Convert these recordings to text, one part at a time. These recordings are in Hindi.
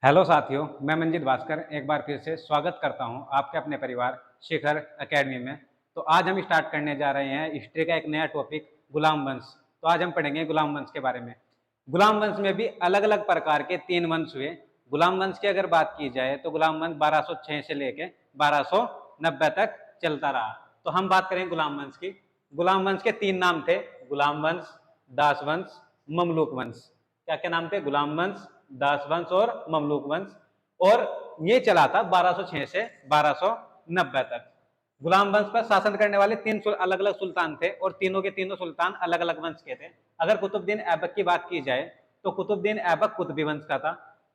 हेलो साथियों, मैं मंजित भास्कर एक बार फिर से स्वागत करता हूं आपके अपने परिवार शिखर एकेडमी में। तो आज हम स्टार्ट करने जा रहे हैं हिस्ट्री का एक नया टॉपिक गुलाम वंश। तो आज हम पढ़ेंगे गुलाम वंश के बारे में। गुलाम वंश में भी अलग अलग प्रकार के 3 वंश हुए। गुलाम वंश की अगर बात की जाए तो गुलाम वंश 1206 से लेके 1290 तक चलता रहा। तो हम बात करें गुलाम वंश की। गुलाम वंश के 3 नाम थे, गुलाम वंश, दास वंश, ममलूक वंश। क्या क्या नाम थे? गुलाम वंश, दास वंश और ममलूक वंश। और ये चला था 1206 से 1290 तक। गुलाम वंश पर शासन करने वाले 3 अलग अलग सुल्तान थे और तीनों के तीनों सुल्तान अलग अलग वंश के थे। अगर कुतुबुद्दीन ऐबक की बात की जाए तो कुतुबुद्दीन ऐबक कुतुबी वंश का था।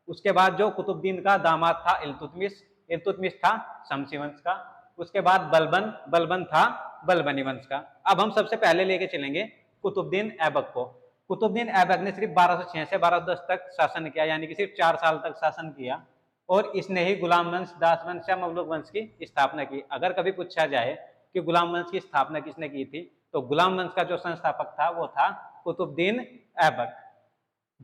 उसके बाद जो कुतुबुद्दीन का दामाद था इल्तुतमिश, इल्तुतमिश था शमसी वंश का। उसके बाद बलबन, बलबन था बलबनी वंश का। अब हम सबसे पहले लेके चलेंगे कुतुबुद्दीन ऐबक को। कुतुबुद्दीन ऐबक ने सिर्फ 1206 से 1210 तक शासन किया, यानी कि सिर्फ 4 साल तक शासन किया। और इसने ही गुलाम वंश, दास वंश या ममलूक वंश की स्थापना की। अगर कभी पूछा जाए कि गुलाम वंश की स्थापना किसने की थी, तो गुलाम वंश का जो संस्थापक था वो था कुतुबुद्दीन ऐबक।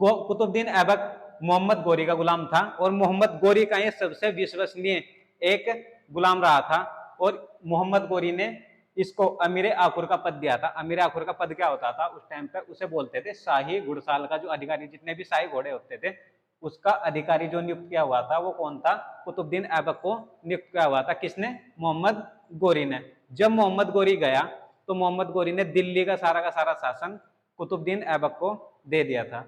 कुतुबुद्दीन ऐबक मोहम्मद गोरी का गुलाम था और मोहम्मद गोरी का ये सबसे विश्वसनीय एक गुलाम रहा था। और मोहम्मद गोरी ने इसको अमीर आखुर का पद दिया था। अमीर आखुर का पद क्या होता था उस टाइम पे? उसे बोलते थे शाही घुड़साल का जो अधिकारी, जितने भी शाही घोड़े होते थे उसका अधिकारी जो नियुक्त किया हुआ था वो कौन था? कुतुबुद्दीन ऐबक को नियुक्त किया हुआ था। किसने? मोहम्मद गोरी ने। जब मोहम्मद गोरी गया तो मोहम्मद गोरी ने दिल्ली का सारा शासन कुतुबुद्दीन ऐबक को दे दिया था।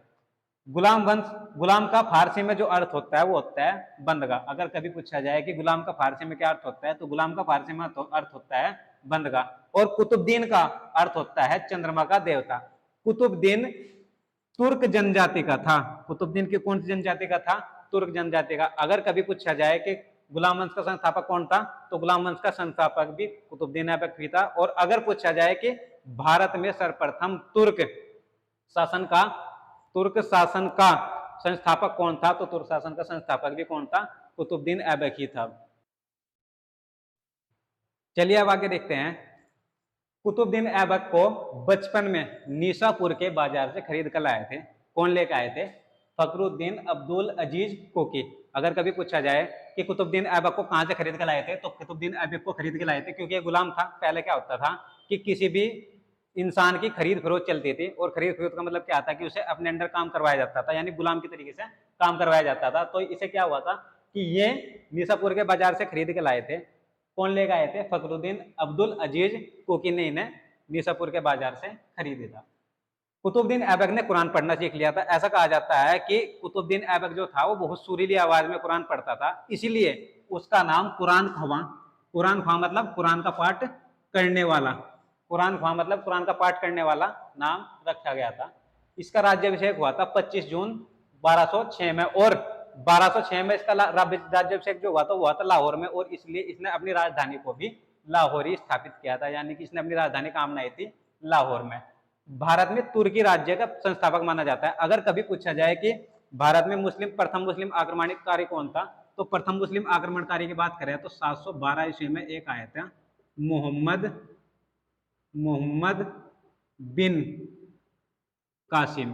गुलाम वंश, गुलाम का फारसी में जो अर्थ होता है वो होता है बंदगा। अगर कभी पूछा जाए कि गुलाम का फारसी में क्या अर्थ होता है, तो गुलाम का फारसी में अर्थ होता है बंदगा। और कुतुबुद्दीन का अर्थ होता है चंद्रमा का देवता। कुतुबुद्दीन तुर्क जनजाति का था। कुतुबुद्दीन की कौन सी जनजाति का था? तुर्क जनजाति का। अगर कभी पूछा जाए कि गुलाम वंश का संस्थापक कौन था, तो गुलाम वंश का संस्थापक भी कुतुबुद्दीन ऐबक भी था। और अगर पूछा जाए कि भारत में सर्वप्रथम शासन का तुर्क शासन का संस्थापक कौन था, तो तुर्क शासन का संस्थापक भी कौन था? कुतुबुद्दीन ऐबक ही था। चलिए अब आगे देखते हैं। कुतुबुद्दीन ऐबक को बचपन में निशापुर के बाजार से खरीद कर लाए थे। कौन लेकर आए थे? फखरुद्दीन अब्दुल अजीज कोकी। अगर कभी पूछा जाए कि कुतुबुद्दीन ऐबक को कहां से खरीद कर लाए थे, तो कुतुबुद्दीन ऐबक को खरीद के लाए थे, क्योंकि ये गुलाम था। पहले क्या होता था कि किसी भी इंसान की खरीद फरोख्त चलती थी, और खरीद फरोख्त का मतलब क्या था कि उसे अपने अंडर काम करवाया जाता था, यानी गुलाम की तरीके से काम करवाया जाता था। तो इसे क्या हुआ था कि ये निशापुर के बाजार से खरीद के लाए थे। कौन लेकर आए थे? फखरुद्दीन अब्दुल अजीज कोकी ने इन्हें निशापुर के बाजार से खरीदा था। कुतुबुद्दीन ऐबक ने कुरान पढ़ना सीख लिया था। ऐसा कहा जाता है कि कुतुबुद्दीन ऐबक जो था वो बहुत सुरीली आवाज में कुरान पढ़ता था, इसीलिए उसका नाम कुरान ख्वां, कुरान ख्वां मतलब कुरान का पाठ करने वाला, कुरान ख्वां मतलब कुरान का पाठ करने वाला नाम रखा गया था। इसका राज्याभिषेक हुआ था 25 जून 1206 में। और 1206 में इसका राज्याभिषेक जो हुआ था वो हुआ था लाहौर में। और इसलिए इसने अपनी राजधानी को भी लाहौर ही स्थापित किया था, यानी कि इसने अपनी राजधानी कहाँ बनाई थी? लाहौर में। भारत में तुर्की राज्य का संस्थापक माना जाता है। अगर कभी पूछा जाए कि भारत में प्रथम मुस्लिम आक्रमणकारी कौन था, तो प्रथम मुस्लिम आक्रमणकारी की बात करें तो 712 ईस्वी में एक आया था, मोहम्मद मोहम्मद बिन कासिम,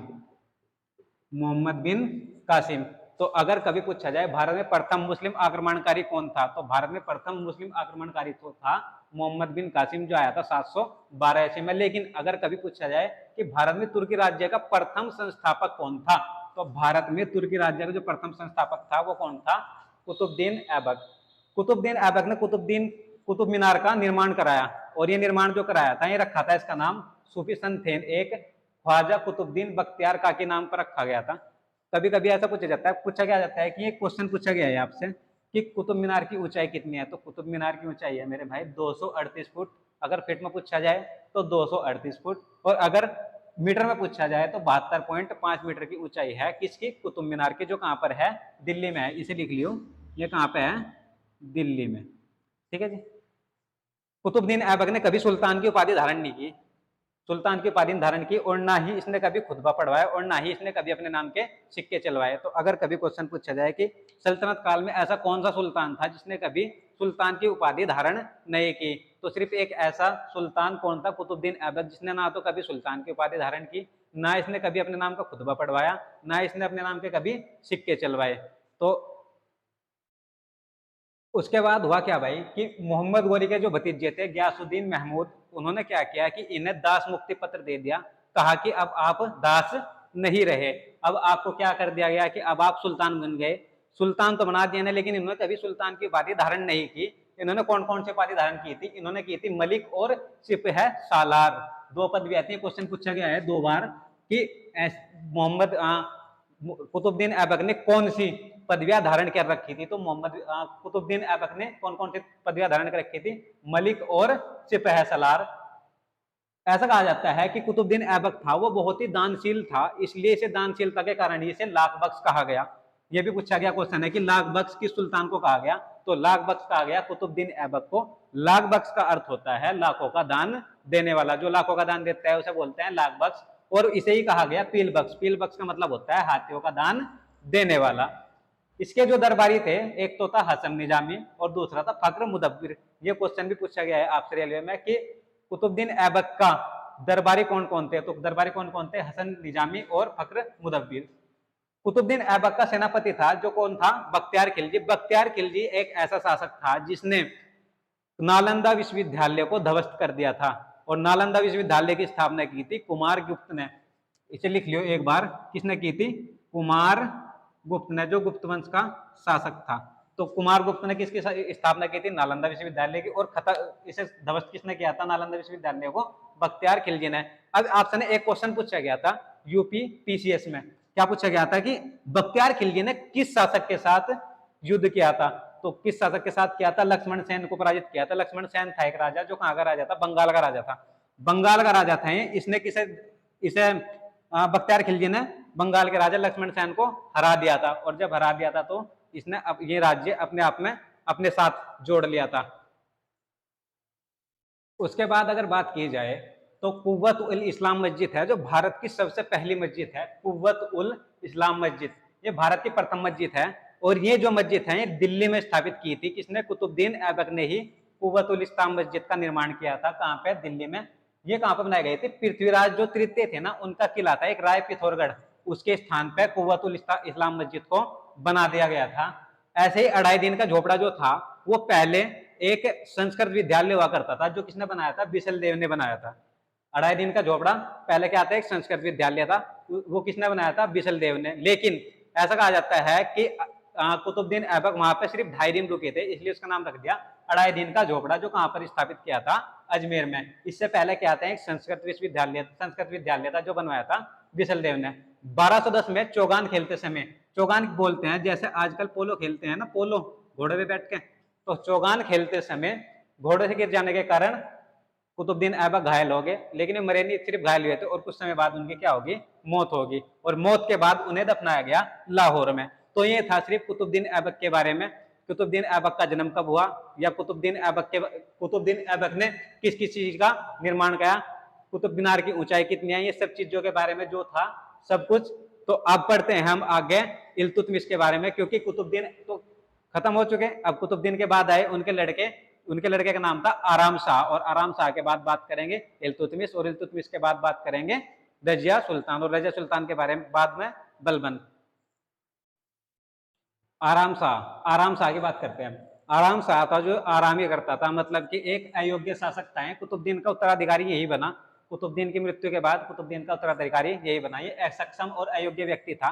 मोहम्मद बिन कासिम। तो अगर कभी पूछा जाए भारत में प्रथम मुस्लिम आक्रमणकारी कौन था, तो भारत में प्रथम मुस्लिम आक्रमणकारी तो था मोहम्मद बिन कासिम, जो आया था 712 ईस्वी में। लेकिन अगर कभी पूछा जाए कि भारत में तुर्की राज्य का प्रथम संस्थापक कौन था, तो भारत में तुर्की राज्य का जो प्रथम संस्थापक था वो कौन था? कुतुबुद्दीन ऐबक। कुतुबुद्दीन ऐबक ने कुतुब मीनार का निर्माण कराया। और ये निर्माण जो कराया था, ये रखा था इसका नाम सूफी संत थे एक ख्वाजा कुतुबुद्दीन बख्तियार का के नाम पर रखा गया था। कभी कभी ऐसा पूछा क्या जाता है कि ये क्वेश्चन पूछा गया है आपसे कि कुतुब मीनार की ऊंचाई कितनी है, तो कुतुब मीनार की ऊंचाई है मेरे भाई 238 फुट। अगर फीट में पूछा जाए तो 238 फुट। और अगर मीटर में पूछा जाए तो 72.5 मीटर की ऊंचाई है किसकी? कुतुब मीनार की, जो कहां पर है? दिल्ली में है। इसे लिख लियो, ये कहां पे है? दिल्ली में। ठीक है जी। कुतुबुद्दीन ऐबक ने कभी सुल्तान की उपाधि धारण नहीं की, सुल्तान की उपाधि धारण की, और ना ही इसने कभी खुतबा पढ़वाया, और ना ही इसने कभी अपने नाम के सिक्के चलवाए। तो अगर कभी क्वेश्चन पूछा जाए कि सल्तनत काल में ऐसा कौन सा सुल्तान था जिसने कभी सुल्तान की उपाधि धारण नहीं की, तो सिर्फ एक ऐसा सुल्तान कौन था? कुतुबुद्दीन ऐबक, जिसने ना तो कभी सुल्तान की उपाधि धारण की, ना इसने कभी अपने नाम का खुतबा पढ़वाया, ना इसने अपने नाम के कभी सिक्के चलवाए। तो उसके बाद हुआ क्या भाई कि मोहम्मद गोरी के जो भतीजे थे गयासुद्दीन महमूद, उन्होंने क्या किया कि इन्हें दास मुक्ति पत्र दे दिया। कहा कि अब आप दास नहीं रहे, अब आपको क्या कर दिया गया कि अब आप सुल्तान बन गए। सुल्तान तो बना दिया ना, लेकिन इन्होंने कभी सुल्तान की उपाधि धारण नहीं की। इन्होंने कौन कौन सी उपाधि धारण की थी? इन्होंने की थी मलिक और सिपह सालार। दो पद भी आती है, क्वेश्चन पूछा गया है दो बार कि मोहम्मद कुतुबुद्दीन ऐबक ने कौन सी पदवियां धारण कर रखी थी? तो मोहम्मद कुतुबुद्दीन ऐबक ने कौन कौन सी पदवियां धारण कर रखी थी? मलिक और सिपह सलार। ऐसा कहा जाता है कि कुतुबुद्दीन ऐबक था वो बहुत ही दानशील था, इसलिए इसे दानशीलता के कारण ही इसे लाख बख्श कहा गया। ये भी पूछा गया क्वेश्चन है कि लाख बख्श किस सुल्तान को कहा गया? तो लाख बख्श कहा गया कुतुबुद्दीन ऐबक को। लाख बख्श का अर्थ होता है लाखों का दान देने वाला, जो लाखों का दान देता है उसे बोलते हैं लाख बख्श। और इसे ही कहा गया पील बख्श। पील बख्श का मतलब होता है हाथियों का दान देने वाला। इसके जो दरबारी थे, एक तो था हसन निजामी और दूसरा था फक्र मुदब्बिर। ये क्वेश्चन भी पूछा गया है आपसे रेलवे में कि कुतुबुद्दीन ऐबक का दरबारी कौन कौन थे? तो दरबारी कौन कौन थे? हसन निजामी और फक्र मुदब्बिर। कुतुबुद्दीन ऐबक का सेनापति था जो कौन था? बख्तियार खिलजी। बख्तियार खिलजी एक ऐसा शासक था जिसने नालंदा विश्वविद्यालय को ध्वस्त कर दिया था, और नालंदा विश्वविद्यालय की स्थापना की थी कुमार गुप्त ने। इसे लिख लियो एक बार, किसने की थी? कुमार गुप्त ने, जो गुप्त वंश का शासक था। तो कुमार गुप्त ने किसकी स्थापना की थी? नालंदा विश्वविद्यालय की। और इसे ध्वस्त किसने किया था नालंदा विश्वविद्यालय को? बख्तियार खिलजी ने। अब आपसे एक क्वेश्चन पूछा गया था यूपी पीसीएस में, क्या पूछा गया था कि बख्तियार खिलजी ने किस शासक के साथ युद्ध किया था? तो किस शासक के साथ किया था? लक्ष्मण सेन को पराजित किया था। लक्ष्मण सेन था एक राजा, जो कहाँ का राजा था? बंगाल का राजा था। बंगाल का राजा था। इसने किसे इसे बख्तियार खिलजी ने बंगाल के राजा लक्ष्मण सेन को हरा दिया था, और जब हरा दिया था तो इसने अब ये राज्य अपने आप में अपने साथ जोड़ लिया था। उसके बाद अगर बात की जाए तो कुव्वत उल इस्लाम मस्जिद है, जो भारत की सबसे पहली मस्जिद है। कुव्वत उल इस्लाम मस्जिद, ये भारत की प्रथम मस्जिद है। और ये जो मस्जिद है ये दिल्ली में स्थापित की थी। किसने? कुतुबुद्दीन ऐबक ने ही कुव्वत उल इस्लाम मस्जिद का निर्माण किया था। कहाँ पे? दिल्ली में। ये कहाँ पे बनाई गई थी? पृथ्वीराज जो तृतीय थे ना, उनका किला था एक राय पिथौरगढ़, उसके स्थान पे कुव्वत उल इस्लाम मस्जिद को बना दिया गया था। ऐसे ही अढ़ाई दिन का झोपड़ा जो था वो पहले एक संस्कृत विद्यालय हुआ करता था, जो किसने बनाया था? बिसल देव ने बनाया था। अढ़ाई दिन का झोपड़ा पहले क्या था? एक संस्कृत विद्यालय था, वो किसने बनाया था? बिसल देव ने। लेकिन ऐसा कहा जाता है कि कुतुबुद्दीन ऐबक वहां पे सिर्फ 2.5 दिन रुके थे, इसलिए उसका नाम रख दिया अढ़ाई दिन का झोपड़ा, जो कहां पर स्थापित किया था? अजमेर में। इससे पहले क्या था? एक संस्कृत विद्यालय था जो बनवाया था बिसल देव ने। 1210 में चौगान खेलते समय, चौगान बोलते हैं जैसे आजकल पोलो खेलते हैं ना, पोलो घोड़े पे बैठ के, तो चौगान खेलते समय घोड़े से गिर जाने के कारण कुतुबुद्दीन ऐबक घायल हो गए। लेकिन मरे नहीं, सिर्फ घायल हुए थे, और कुछ समय बाद उनकी क्या होगी? मौत होगी। और मौत के बाद उन्हें दफनाया गया लाहौर में। तो ये था सिर्फ कुतुबुद्दीन ऐबक के बारे में। कुतुबुद्दीन ऐबक का जन्म कब हुआ, या कुतुबुद्दीन ऐबक ने किस किस चीज का निर्माण किया, कुतुब मीनार की ऊंचाई कितनी है, ये सब चीजों के बारे में जो था सब कुछ। तो अब पढ़ते हैं हम आगे इल्तुतमिश के बारे में, क्योंकि कुतुबुद्दीन तो खत्म हो चुके। अब कुतुबुद्दीन के बाद आए उनके लड़के का नाम था आराम शाह, और आराम शाह के बाद बात करेंगे इल्तुतमिश, और इल्तुतमिश के बाद बात करेंगे रजिया सुल्तान, और रजिया सुल्तान के बारे में बाद में बलबन। आराम शाह की बात करते हैं। आराम शाह था जो आराम ही करता था, मतलब कि एक अयोग्य शासक था। कुतुबुद्दीन का उत्तराधिकारी यही बना। कुतुबुद्दीन की मृत्यु के बाद कुतुबुद्दीन का उत्तराधिकारी यही बना। ये असक्षम और अयोग्य व्यक्ति था।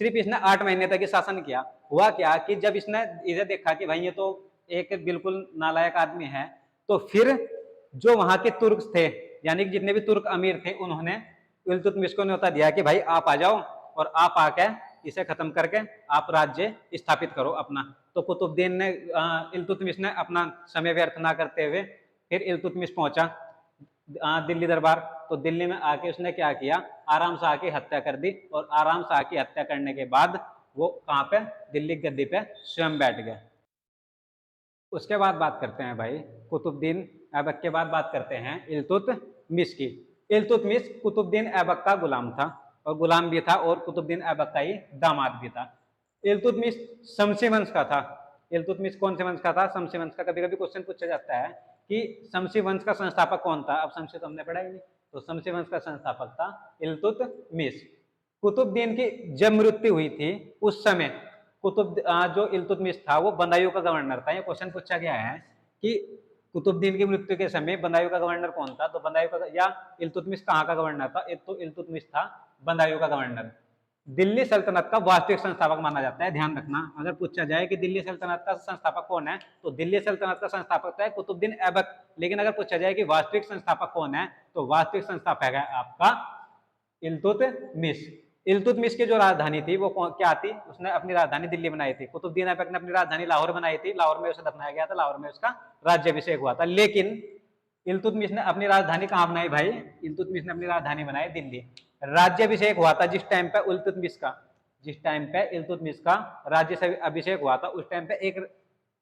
सिर्फ इसने 8 महीने तक ही शासन किया। हुआ क्या कि जब इसने इसे देखा कि भाई ये तो एक बिल्कुल नालायक आदमी है, तो फिर जो वहां के तुर्क थे, यानी कि जितने भी तुर्क अमीर थे, उन्होंने इल्तुतमिश को न्योता दिया कि भाई आप आ जाओ और आप आके इसे खत्म करके आप राज्य स्थापित करो अपना। तो कुतुबुद्दीन ने इल्तुतमिश ने अपना समय व्यर्थ ना करते हुए फिर इल्तुतमिश पहुंचा दिल्ली दरबार। तो दिल्ली में आके उसने क्या किया? आराम शाह की हत्या कर दी, और आराम शाह की हत्या करने के बाद वो कहाँ पे? दिल्ली गद्दी पे स्वयं बैठ गए। उसके बाद बात करते हैं भाई कुतुबुद्दीन ऐबक के बाद बात करते हैं इल्तुतमिश की। इल्तुतमिश कुतुबुद्दीन ऐबक का गुलाम था, और गुलाम भी था, और कुतुबुद्दीन ऐबक का ही दामाद भी था। इल्तुतमिश शमसी वंश का था। इल्तुतमिश कौन से वंश का था? शमसी वंश का। कभी कभी क्वेश्चन पूछा जाता है कि शमसी वंश का संस्थापक कौन था? अब शमसी तो हमने पढ़ा ही नहीं, तो शमसी वंश का संस्थापक था इल्तुतमिश। कुतुबुद्दीन की जब मृत्यु हुई थी उस समय जो इल्तुतमिश था वो बदायूं का गवर्नर था। ये क्वेश्चन पूछा गया है कि कुतुबुद्दीन की मृत्यु के समय बदायूं का गवर्नर कौन था, तो बदायूं का, या इल्तुतमिश कहाँ का गवर्नर था, तो इल्तुतमिश था बदायूं का गवर्नर। दिल्ली सल्तनत का वास्तविक संस्थापक माना जाता है। ध्यान रखना, अगर पूछा जाए कि दिल्ली सल्तनत का संस्थापक कौन है, तो दिल्ली सल्तनत का संस्थापक तो है कुतुबुद्दीन ऐबक, लेकिन अगर पूछा जाए कि वास्तविक संस्थापक कौन है, तो वास्तविक संस्थापक है आपका इल्तुतमिश। इल्तुतमिश की जो राजधानी थी वो क्या थी, उसने अपनी राजधानी दिल्ली बनाई थी। कुतुबुद्दीन ऐबक ने अपनी राजधानी लाहौर बनाई थी, लाहौर में उसे दफनाया गया था, लाहौर में उसका राज्याभिषेक हुआ था। लेकिन इल्तुतमिश ने अपनी राजधानी कहाँ बनाई भाई, इल्तुतमिश ने अपनी राजधानी बनाई दिल्ली। राज्याभिषेक हुआ था जिस टाइम पे इल्तुतमिश का, जिस टाइम पे इल्तुतमिश का राज्य से अभिषेक हुआ था, उस टाइम पे एक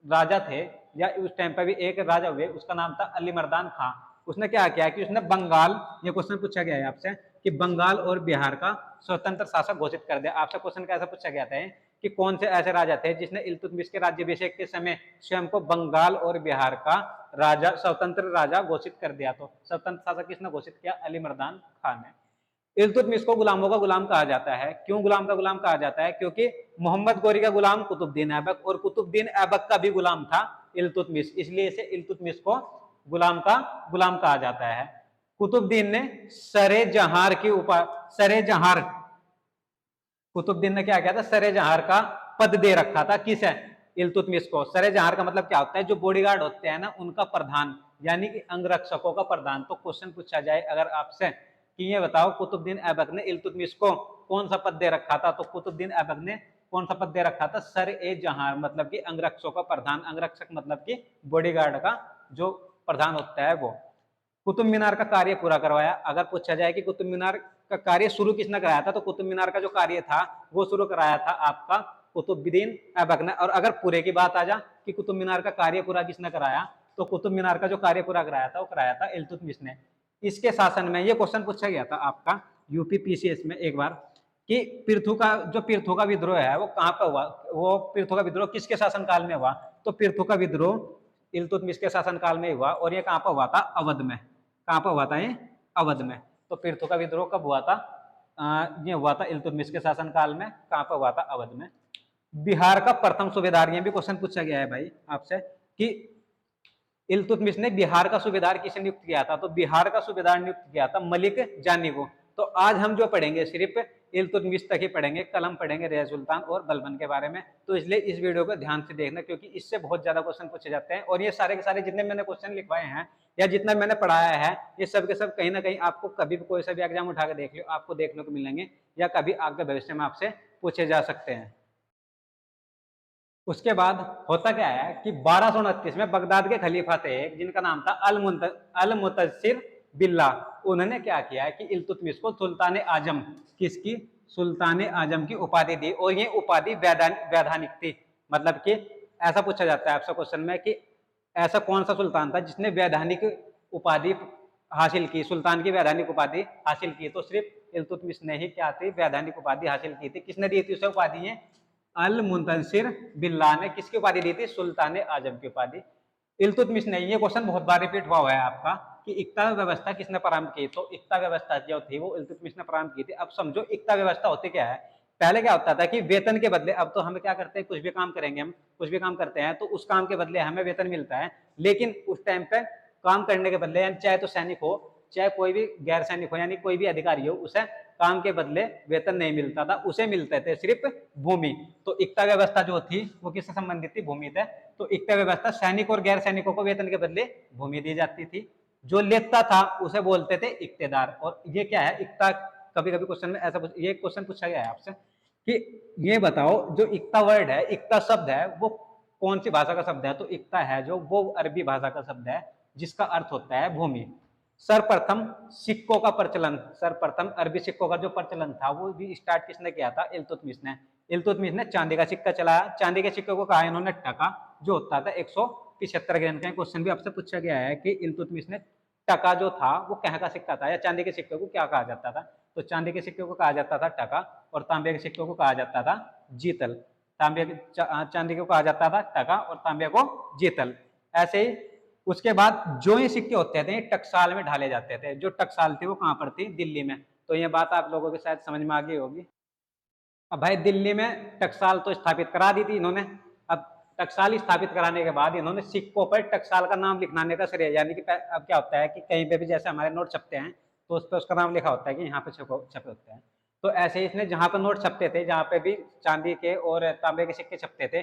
राजा थे, या उस टाइम पे भी एक राजा हुए, उसका नाम था अली मर्दान खां। उसने क्या किया कि उसने बंगाल, ये क्वेश्चन पूछा गया है आपसे कि बंगाल और बिहार का स्वतंत्र शासक घोषित कर दिया। आपसे क्वेश्चन कैसा पूछा गया था कि कौन से ऐसे राजा थे जिसने इल्तुतमिश के राज्याभिषेक के समय स्वयं को बंगाल और बिहार का राजा, स्वतंत्र राजा घोषित कर दिया। तो स्वतंत्र शासक किसने घोषित किया, अली मर्दान खान ने। इल्तुतमिश को गुलामों का गुलाम कहा जाता है। क्यों गुलाम का गुलाम कहा जाता है, क्योंकि मोहम्मद गोरी का गुलाम कुतुबुद्दीन ऐबक, और कुतुबुद्दीन ऐबक का भी गुलाम था इल्तुतमिश, इसलिए इसे इल्तुतमिश को गुलाम का गुलाम कहा जाता है। कुतुबुद्दीन ने सरे जहार की सरे जहार, कुतुबुद्दीन ने क्या किया था, सरे जहार का पद दे रखा था, किस है, इल्तुतमिश को। सरे जहार का मतलब क्या होता है, जो बॉडीगार्ड होते हैं ना उनका प्रधान, यानी कि अंगरक्षकों का प्रधान। तो क्वेश्चन पूछा जाए अगर आपसे कि ये बताओ कुतुबुद्दीन ऐबक ने इल्तुतमिश को कौन सा पद दे रखा था, तो कुतुबुद्दीन ऐबक ने कौन सा पद दे रखा था, सर ए जहां, मतलब कि अंगरक्षकों का प्रधान। अंगरक्षक मतलब कि बॉडीगार्ड का जो प्रधान होता है वो। कुतुब मीनार का कार्य पूरा करवाया। अगर पूछा जाए कि कुतुब मीनार का कार्य शुरू किसने कराया था, तो कुतुब मीनार का जो कार्य था वो शुरू कराया था आपका कुतुबुद्दीन ऐबक ने। और अगर पूरे की बात आ जा कि कुतुब मीनार का कार्य पूरा किसने कराया, तो कुतुब मीनार का जो कार्य पूरा कराया था वो कराया था इल्तुतमिश ने। इसके शासन में, ये क्वेश्चन पूछा गया था आपका यूपी पीसीएस में एक बार, कि पिर्थू का विद्रोह है वो कहाँ पर हुआ, वो पिर्थू का विद्रोह किसके शासन काल में हुआ, तो पिर्थू का विद्रोह इल्तुतमिश के शासन काल में हुआ। और ये कहाँ पर हुआ था, अवध में। कहाँ पर हुआ था ये, अवध में। तो पिर्थू का विद्रोह कब हुआ था, ये हुआ था इल्तुतमिश के शासन काल में। कहाँ पर हुआ था, अवध में। बिहार का प्रथम सूबेदार, ये भी क्वेश्चन पूछा गया है भाई आपसे कि इल्तुतमिश ने बिहार का सूबेदार किसे नियुक्त किया था, तो बिहार का सूबेदार नियुक्त किया था मलिक जानी को। तो आज हम जो पढ़ेंगे सिर्फ इल्तुतमिश तक ही पढ़ेंगे, कल हम पढ़ेंगे रेया सुल्तान और बलबन के बारे में। तो इसलिए इस वीडियो को ध्यान से देखना, क्योंकि इससे बहुत ज्यादा क्वेश्चन पूछे जाते हैं। और ये सारे के सारे जितने मैंने क्वेश्चन लिखवाए हैं या जितना मैंने पढ़ाया है, ये सब के सब कहीं ना कहीं आपको कभी भी कोई सा भी एग्जाम उठा के देख लो, आपको देखने को मिलेंगे, या कभी आगे भविष्य में आपसे पूछे जा सकते हैं। उसके बाद होता क्या है कि 1229 में बगदाद के खलीफा थे एक, जिनका नाम था अल मुतसिर बिल्ला। उन्होंने क्या किया है कि इल्तुतमिश को सुल्तान आजम, किसकी, सुल्तान आजम की उपाधि दी। और ये उपाधि वैधानिक थी। मतलब कि ऐसा पूछा जाता है आपसे क्वेश्चन में कि ऐसा कौन सा सुल्तान था जिसने वैधानिक उपाधि हासिल की, सुल्तान की वैधानिक उपाधि हासिल की, तो सिर्फ इल्तुतमिश ने ही क्या थी, वैधानिक उपाधि हासिल की थी। किसने दी थी उसे उपाधि, है अल मुंतसिर बिल्ला ने किसकी उपाधि दी थी, सुल्तान आजम की उपाधि। इल्तुतमिश ने, ये क्वेश्चन बहुत बार रिपीट हुआ है आपका कि इक्ता व्यवस्था किसने प्रारंभ की, तो इक्ता व्यवस्था जो थी वो इल्तुतमिश ने प्रारंभ की थी। अब समझो इक्ता व्यवस्था होती क्या है। पहले क्या होता था कि वेतन के बदले, अब तो हम क्या करते हैं, कुछ भी काम करेंगे, हम कुछ भी काम करते हैं तो उस काम के बदले हमें वेतन मिलता है। लेकिन उस टाइम पे काम करने के बदले, चाहे तो सैनिक हो चाहे कोई भी गैर सैनिक हो, यानी कोई भी अधिकारी हो, उसे काम के बदले वेतन नहीं मिलता था, उसे मिलते थे सिर्फ भूमि। तो इक्ता व्यवस्था जो थी वो किससे संबंधित थी, भूमि से। तो इक्ता व्यवस्था सैनिक और गैर सैनिकों को वेतन के बदले भूमि दी जाती थी। जो लेता था उसे बोलते थे इक्तेदार। और ये क्या है इक्ता, कभी कभी क्वेश्चन में ऐसा ये क्वेश्चन पूछा गया है आपसे कि ये बताओ जो इक्ता वर्ड है, इक्ता शब्द है, वो कौन सी भाषा का शब्द है, तो इक्ता है जो वो अरबी भाषा का शब्द है जिसका अर्थ होता है भूमि। सर्वप्रथम सिक्कों का प्रचलन, सर्वप्रथम अरबी सिक्कों का जो प्रचलन था वो भी स्टार्ट किसने किया था, इल्तुतमिश ने। इल्तुतमिश ने चांदी का सिक्का चलाया। चांदी के सिक्के को कहा इन्होंने टका, जो होता था 175 ग्राम का। क्वेश्चन भी आपसे पूछा गया है कि इल्तुतमिश ने टका जो था वो कहाँ का सिक्का था, या चांदी के सिक्के को क्या कहा जाता था, तो चांदी के सिक्के को कहा जाता था टका, और तांबे के सिक्के को कहा जाता था जीतल। चांदी को कहा जाता था टका और तांबे को जीतल। ऐसे ही उसके बाद जो ये सिक्के होते थे टकसाल में ढाले जाते थे। जो टकसाल थी वो कहाँ पर थी, दिल्ली में। तो ये बात आप लोगों के शायद समझ में आ गई होगी। अब भाई दिल्ली में टकसाल तो स्थापित करा दी थी इन्होंने। अब टकसाल स्थापित कराने के बाद इन्होंने सिक्कों पर टकसाल का नाम लिखवाने का श्रेय, यानी कि अब क्या होता है कि कहीं पे भी जैसे हमारे नोट छपते हैं तो उस पर उसका नाम लिखा होता है कि यहाँ पे छपे होते हैं। तो ऐसे ही इसने जहां पर नोट छपते थे, जहां पे भी चांदी के और तांबे के सिक्के छपते थे,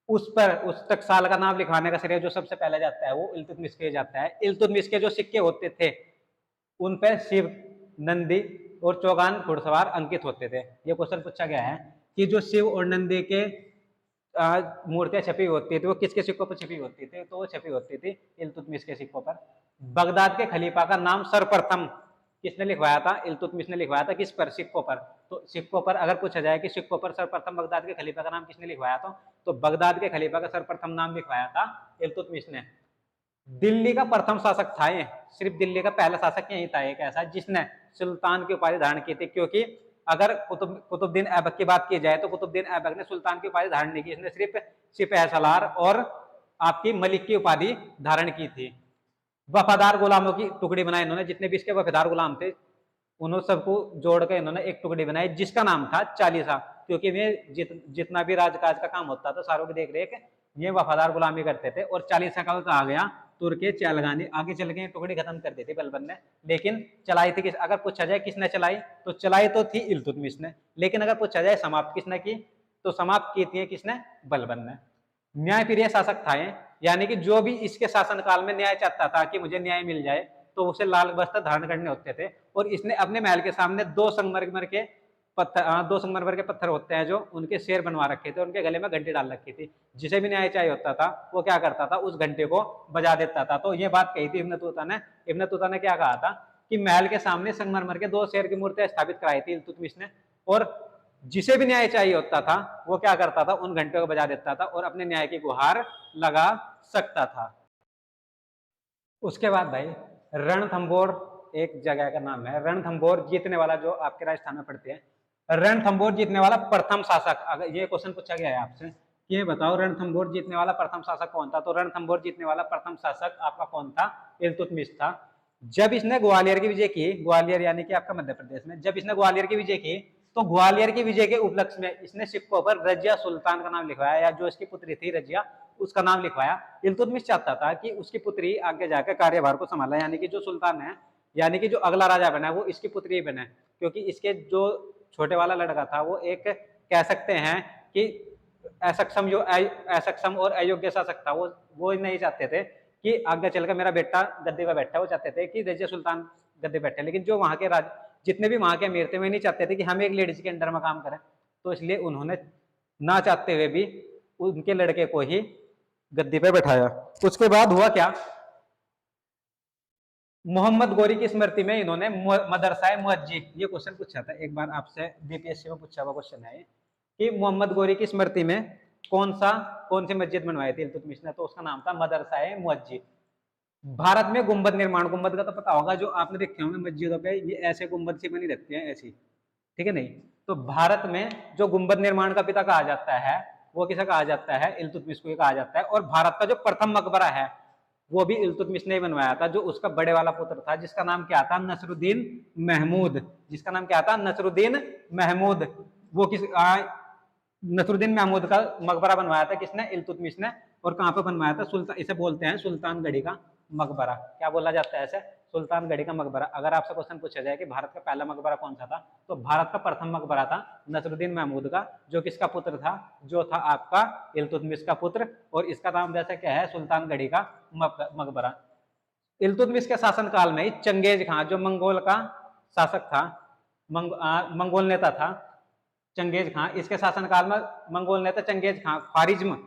उस पर उस टकसाल का नाम लिखवाने का श्रेय जो सबसे पहले जाता है वो इल्तुतमिश के जाता है। इल्तुतमिश के जो सिक्के होते थे उन पर शिव, नंदी और चौगान घुड़सवार अंकित होते थे। ये क्वेश्चन पूछा गया है कि जो शिव और नंदी के मूर्तियां छपी होती थी वो किसके सिक्कों पर छपी होती थी, तो वो छपी होती थी इल्तुतमिश के सिक्कों पर। बगदाद के खलीफा का नाम सर्वप्रथम किसने लिखवाया था? इल्तुतमिश ने लिखवाया था। किस पर? सिक्कों पर। तो सिक्कों पर अगर पूछा जाए कि सिक्कों पर सर्वप्रथम बगदाद के खलीफा का नाम किसने लिखवाया था, तो बगदाद के खलीफा का सर्वप्रथम नाम लिखवाया था इल्तुतमिश ने। दिल्ली का प्रथम शासक था ये, सिर्फ दिल्ली का पहला शासक यही था एक ऐसा जिसने सुल्तान की उपाधि धारण की थी। क्योंकि अगर कुतुबुद्दीन ऐबक की बात की जाए तो कुतुबुद्दीन ऐबक ने सुल्तान की उपाधि धारण नहीं की, इसने सिर्फ सिपह सलार और आपकी मलिक की उपाधि धारण की थी। वफादार गुलामों की टुकड़ी बनाई इन्होंने, जितने भी इसके वफादार गुलाम थे उन्होंने सबको जोड़ कर इन्होंने एक टुकड़ी बनाई जिसका नाम था चालीसा। क्योंकि वे जितना भी राजकाज का काम होता था सारों की देख रेख ये वफादार गुलामी करते थे। और चालीसा का कहा गया तुर्के चलगानी, आगे चल के टुकड़ी खत्म कर दी थी बलबन ने। लेकिन चलाई थी किस? अगर पूछा जाए किसने चलाई तो चलाई तो थी इल्तुतमिश ने। लेकिन अगर पूछा जाए समाप्त किसने की तो समाप्त की थी किसने? बलबन ने। न्यायप्रिय शासक था ये, यानी कि जो भी इसके शासनकाल में न्याय चाहता था कि मुझे न्याय मिल जाए तो उसे लाल वस्त्र धारण करने होते थे। और इसने अपने महल के सामने दो संगमरमर के पत्थर होते हैं जो उनके शेर बनवा रखे थे, उनके गले में घंटी डाल रखी थी। जिसे भी न्याय चाहिए होता था वो क्या करता था? उस घंटे को बजा देता था। तो ये बात कही थी इब्न तूता ने। इब्न तूता ने क्या कहा था कि महल के सामने संगमरमर के दो शेर की मूर्तियां स्थापित कराई थी इल्तुतमिश ने, और जिसे भी न्याय चाहिए होता था वो क्या करता था? उन घंटों को बजा देता था और अपने न्याय की गुहार लगा सकता था। उसके बाद भाई रणथंभौर एक जगह का नाम है। रणथंभौर जीतने वाला, जो आपके राजस्थान में पड़ते हैं, रणथंभौर जीतने वाला प्रथम शासक, अगर ये क्वेश्चन पूछा गया है आपसे कि ये बताओ रणथंभौर जीतने वाला प्रथम शासक कौन था, तो रणथंभौर जीतने वाला प्रथम शासक आपका कौन था? इल्तुतमिश था। जब इसने ग्वालियर की विजय की, ग्वालियर यानी कि आपका मध्य प्रदेश में, जब इसने ग्वालियर की विजय की तो ग्वालियर की विजय के उपलक्ष्य में इसने सिक्कों पर रजिया सुल्तान का नाम लिखवाया, या जो इसकी पुत्री थी रजिया उसका नाम लिखवाया। इल्तुतमिश चाहता था कि उसकी पुत्री आगे जाकर कार्यभार को संभाला, यानी कि जो सुल्तान है, यानी कि जो अगला राजा बना वो इसकी पुत्री बने। क्योंकि इसके जो छोटे वाला लड़का था वो एक कह सकते हैं कि असक्षम और अयोग्य शासक था। वो नहीं चाहते थे कि आगे चलकर मेरा बेटा गद्दी पर बैठा, वो चाहते थे कि रजिया सुल्तान गद्दी बैठे। लेकिन जो वहां के जितने भी वहां के अमीर थे वे नहीं चाहते थे कि हम एक लेडीज के अंडर में काम करें। तो इसलिए उन्होंने ना चाहते हुए भी उनके लड़के को ही गद्दी पे बैठाया। उसके बाद हुआ क्या? मोहम्मद गोरी की स्मृति में इन्होंने मदरसा मुअज्जी, ये क्वेश्चन पूछा था एक बार आपसे, बीपीएससी में पूछा हुआ क्वेश्चन है कि मोहम्मद गोरी की स्मृति में कौन सी मस्जिद बनवाई थी इल्तुतमिश ने, तो उसका नाम था मदरसा मुअज्जी। भारत में गुंबद निर्माण, गुंबद का तो पता होगा, जो आपने देखे होंगे मस्जिदों पे ये ऐसे गुंबद सी बनी रहती है ऐसी, ठीक है नहीं? तो भारत में जो गुंबद निर्माण का पिता कहा जाता है वो किसे कहा जाता है? इल्तुतमिश को कहा जाता है। और भारत का जो प्रथम मकबरा है वो भी इल्तुतमिश ने बनवाया था, जो उसका बड़े वाला पुत्र था जिसका नाम क्या था? नसरुद्दीन महमूद। जिसका नाम क्या था? नसरुद्दीन महमूद। वो नसरुद्दीन महमूद का मकबरा बनवाया था किसने? इल्तुतमिश ने। और कहां पर बनवाया था? सुल्तान, इसे बोलते हैं सुल्तानगढ़ी का मकबरा। क्या बोला जाता है ऐसे? सुल्तानगढ़ी का मकबरा। अगर आपसे क्वेश्चन पूछा जाए कि भारत का पहला मकबरा कौन सा था, तो भारत का प्रथम मकबरा था नसरुद्दीन महमूद का, जो किसका पुत्र था? जो था आपका इल्तुतमिश का पुत्र। और इसका नाम जैसे क्या है? सुल्तानगढ़ी का मकबरा। इल्तुतमिश के शासनकाल में चंगेज खान, जो मंगोल का शासक था, मंगोल नेता था चंगेज खान, इसके शासनकाल में मंगोल नेता चंगेज खान ख्वारिज्म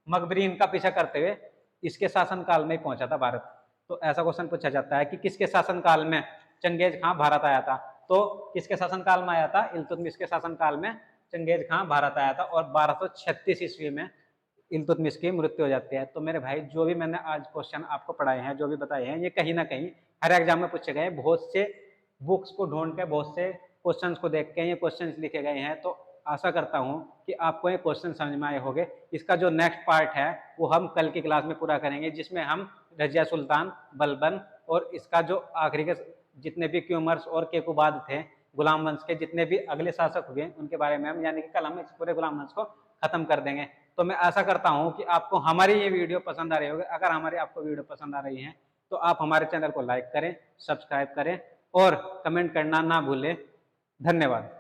मकबरीन का पीछा करते हुए इसके शासनकाल में पहुंचा था भारत। तो ऐसा क्वेश्चन पूछा जाता है कि किसके शासनकाल में चंगेज खान भारत आया था, तो किसके शासनकाल में आया था? इल्तुतमिश के शासनकाल में चंगेज खान भारत आया था। और 1236 ईस्वी में इल्तुतमिश की मृत्यु हो जाती है। तो मेरे भाई जो भी मैंने आज क्वेश्चन आपको पढ़ाए हैं, जो भी बताए हैं, ये कहीं ना कहीं हर एग्जाम में पूछे गए। बहुत से बुक्स को ढूंढ के, बहुत से क्वेश्चंस को देख के ये क्वेश्चंस लिखे गए हैं। तो आशा करता हूं कि आपको ये क्वेश्चन समझ में आए होंगे। इसका जो नेक्स्ट पार्ट है वो हम कल की क्लास में पूरा करेंगे, जिसमें हम रजिया सुल्तान, बलबन और इसका जो आखिरी के जितने भी क्यूमर्स और केकुबाद थे गुलाम वंश के जितने भी अगले शासक हुए उनके बारे में हम, यानी कि कल हम इस पूरे गुलाम वंश को खत्म कर देंगे। तो मैं आशा करता हूँ कि आपको हमारी ये वीडियो पसंद आ रही होगी। अगर हमारी आपको वीडियो पसंद आ रही है तो आप हमारे चैनल को लाइक करें, सब्सक्राइब करें और कमेंट करना ना भूलें। धन्यवाद।